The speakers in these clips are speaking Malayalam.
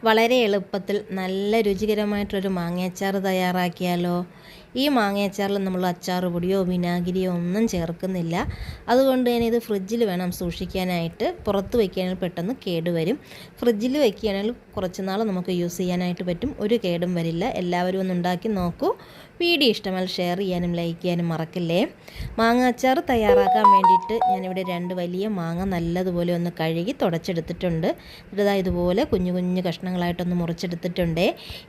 വളരെ എളുപ്പത്തിൽ നല്ല രുചികരമായിട്ടൊരു മാങ്ങയച്ചാർ തയ്യാറാക്കിയാലോ. ഈ മാങ്ങയച്ചാറിൽ നമ്മൾ അച്ചാർ പൊടിയോ വിനാഗിരിയോ ഒന്നും ചേർക്കുന്നില്ല. അതുകൊണ്ട് തന്നെ ഇത് ഫ്രിഡ്ജിൽ വേണം സൂക്ഷിക്കാനായിട്ട്. പുറത്ത് വയ്ക്കുകയാണെങ്കിൽ പെട്ടെന്ന് കേടുവരും. ഫ്രിഡ്ജിൽ വയ്ക്കുകയാണെങ്കിൽ കുറച്ച് നാൾ നമുക്ക് യൂസ് ചെയ്യാനായിട്ട് പറ്റും. ഒരു കേടും വരില്ല. എല്ലാവരും ഒന്ന് ഉണ്ടാക്കി നോക്കൂ. വീഡിയോ ഇഷ്ടമായാൽ ഷെയർ ചെയ്യാനും ലൈക്ക് ചെയ്യാനും മറക്കില്ലേ. മാങ്ങ അച്ചാർ തയ്യാറാക്കാൻ വേണ്ടിയിട്ട് ഞാനിവിടെ 2 വലിയ മാങ്ങ നല്ലതുപോലെ ഒന്ന് കഴുകി തുടച്ചെടുത്തിട്ടുണ്ട്. ഇതുപോലെ കുഞ്ഞു കുഞ്ഞു കഷ്ണങ്ങളായിട്ടൊന്ന് മുറിച്ചെടുത്തിട്ടുണ്ട്.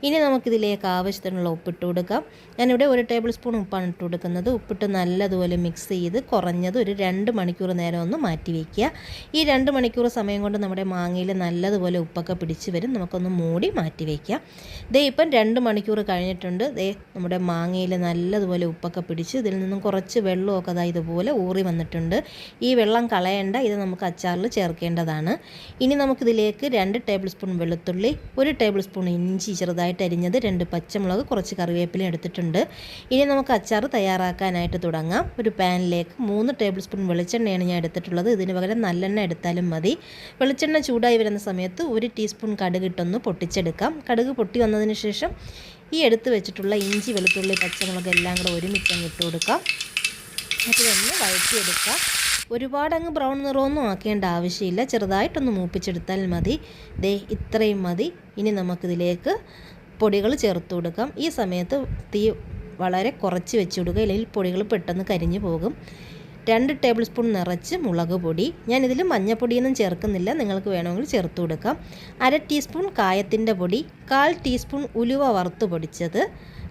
ഇനി നമുക്കിതിലേക്ക് ആവശ്യത്തിനുള്ള ഉപ്പിട്ട് കൊടുക്കാം. ഞാനിവിടെ 1 ടേബിൾ സ്പൂൺ ഉപ്പാണ് ഇട്ട് കൊടുക്കുന്നത്. ഉപ്പിട്ട് നല്ലതുപോലെ മിക്സ് ചെയ്ത് കുറഞ്ഞത് ഒരു 2 മണിക്കൂർ നേരം ഒന്ന് മാറ്റി വയ്ക്കുക. ഈ 2 മണിക്കൂർ സമയം കൊണ്ട് നമ്മുടെ മാങ്ങയിൽ നല്ലതുപോലെ ഉപ്പൊക്കെ പിടിച്ച് വരും. നമുക്കൊന്ന് മൂടി മാറ്റി വയ്ക്കാം. ഇപ്പം 2 മണിക്കൂർ കഴിഞ്ഞിട്ടുണ്ട്. നമ്മുടെ മാങ്ങയിൽ നല്ലതുപോലെ ഉപ്പൊക്കെ പിടിച്ച് ഇതിൽ നിന്നും കുറച്ച് വെള്ളമൊക്കെ ഇതുപോലെ ഊറി വന്നിട്ടുണ്ട്. ഈ വെള്ളം കളയണ്ട. ഇത് നമുക്ക് അച്ചാറിൽ ചേർക്കേണ്ടതാണ്. ഇനി നമുക്കിതിലേക്ക് 2 ടേബിൾ സ്പൂൺ വെളുത്തുള്ളി, 1 ടേബിൾ സ്പൂൺ ഇഞ്ചി ചെറുതായിട്ട് അരിഞ്ഞത്, 2 പച്ചമുളക്, കുറച്ച് കറിവേപ്പില എടുത്തിട്ടുണ്ട്. ഇനി നമുക്ക് അച്ചാർ തയ്യാറാക്കാനായിട്ട് തുടങ്ങാം. ഒരു പാനിലേക്ക് 3 ടേബിൾ സ്പൂൺ വെളിച്ചെണ്ണയാണ് ഞാൻ എടുത്തിട്ടുള്ളത്. ഇതിന് പകരം നല്ലെണ്ണ എടുത്താലും മതി. വെളിച്ചെണ്ണ ചൂടായി വരുന്ന സമയത്ത് 1 ടീസ്പൂൺ കടുകിട്ടൊന്ന് പൊട്ടിച്ചെടുക്കാം. കടുക് പൊട്ടി വന്നതിന് ശേഷം ഈ എടുത്ത് വെച്ചിട്ടുള്ള ഇഞ്ചി, വെളുത്തുള്ളി, പച്ചമുളക് എല്ലാം കൂടെ ഒരുമിച്ച് അങ്ങ് ഇട്ട് കൊടുക്കാം. അതൊന്ന് വഴറ്റിയെടുക്കാം. ഒരുപാട് അങ്ങ് ബ്രൗൺ നിറമൊന്നും ആക്കേണ്ട ആവശ്യമില്ല. ചെറുതായിട്ടൊന്ന് മൂപ്പിച്ചെടുത്താൽ മതി. ഇത്രയും മതി. ഇനി നമുക്കിതിലേക്ക് പൊടികൾ ചേർത്ത് കൊടുക്കാം. ഈ സമയത്ത് തീ വളരെ കുറച്ച് വെച്ച് കൊടുക്കുക, അല്ലെങ്കിൽ പൊടികൾ പെട്ടെന്ന് കരിഞ്ഞു പോകും. 2 ടേബിൾ സ്പൂൺ നിറച്ച് മുളക് പൊടി. ഞാനിതിൽ മഞ്ഞൾപ്പൊടിയൊന്നും ചേർക്കുന്നില്ല, നിങ്ങൾക്ക് വേണമെങ്കിൽ ചേർത്ത് കൊടുക്കാം. 1/2 ടീസ്പൂൺ കായത്തിൻ്റെ പൊടി, 1/4 ടീസ്പൂൺ ഉലുവ വറുത്ത് പൊടിച്ചത്,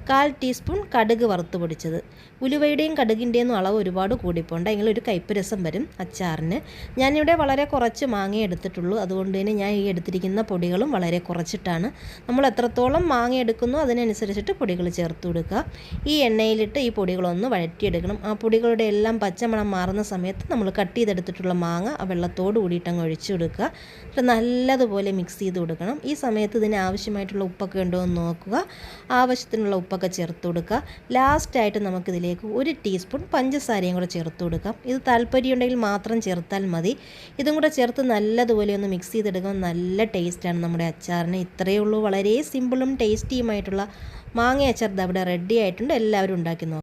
1/4 ടീസ്പൂൺ കടുക് വറുത്ത് പൊടിച്ചത്. ഉലുവയുടെയും കടുകിൻ്റെയും അളവ് ഒരുപാട് കൂടിപ്പോണ്ട, എങ്കിൽ ഒരു കയ്പ്പ് രസം വരും അച്ചാറിന്. ഞാനിവിടെ വളരെ കുറച്ച് മാങ്ങ എടുത്തിട്ടുള്ളൂ. അതുകൊണ്ട് തന്നെ ഞാൻ ഈ എടുത്തിരിക്കുന്ന പൊടികളും വളരെ കുറച്ചിട്ടാണ്. നമ്മൾ എത്രത്തോളം മാങ്ങ എടുക്കുന്നോ അതിനനുസരിച്ചിട്ട് പൊടികൾ ചേർത്ത് കൊടുക്കുക. ഈ എണ്ണയിലിട്ട് ഈ പൊടികളൊന്ന് വഴറ്റിയെടുക്കണം. ആ പൊടികളുടെ എല്ലാം പച്ചമണം മാറുന്ന സമയത്ത് നമ്മൾ കട്ട് ചെയ്തെടുത്തിട്ടുള്ള മാങ്ങ ആ വെള്ളത്തോട് കൂടിയിട്ട് അങ്ങ് ഒഴിച്ചു കൊടുക്കുക. എന്നിട്ട് നല്ലതുപോലെ മിക്സ് ചെയ്ത് കൊടുക്കണം. ഈ സമയത്ത് ഇതിന് ആവശ്യമായിട്ടുള്ള ഉപ്പൊക്കെ ഉണ്ടോ എന്ന് നോക്കുക. ആവശ്യത്തിനുള്ള ഉപ്പൊക്കെ ചേർത്ത് കൊടുക്കുക. ലാസ്റ്റായിട്ട് നമുക്കിതിലേക്ക് 1 ടീസ്പൂൺ പഞ്ചസാരയും കൂടെ ചേർത്ത് കൊടുക്കാം. ഇത് താല്പര്യമുണ്ടെങ്കിൽ മാത്രം ചേർത്താൽ മതി. ഇതും കൂടെ ചേർത്ത് നല്ലതുപോലെ ഒന്ന് മിക്സ് ചെയ്തെടുക്കാം. നല്ല ടേസ്റ്റാണ് നമ്മുടെ അച്ചാറിന്. ഇത്രയേ ഉള്ളൂ. വളരെ സിമ്പിളും ടേസ്റ്റിയുമായിട്ടുള്ള മാങ്ങ അച്ചാർ ഇവിടെ റെഡി ആയിട്ടുണ്ട്. എല്ലാവരും ഉണ്ടാക്കി നോക്കാം.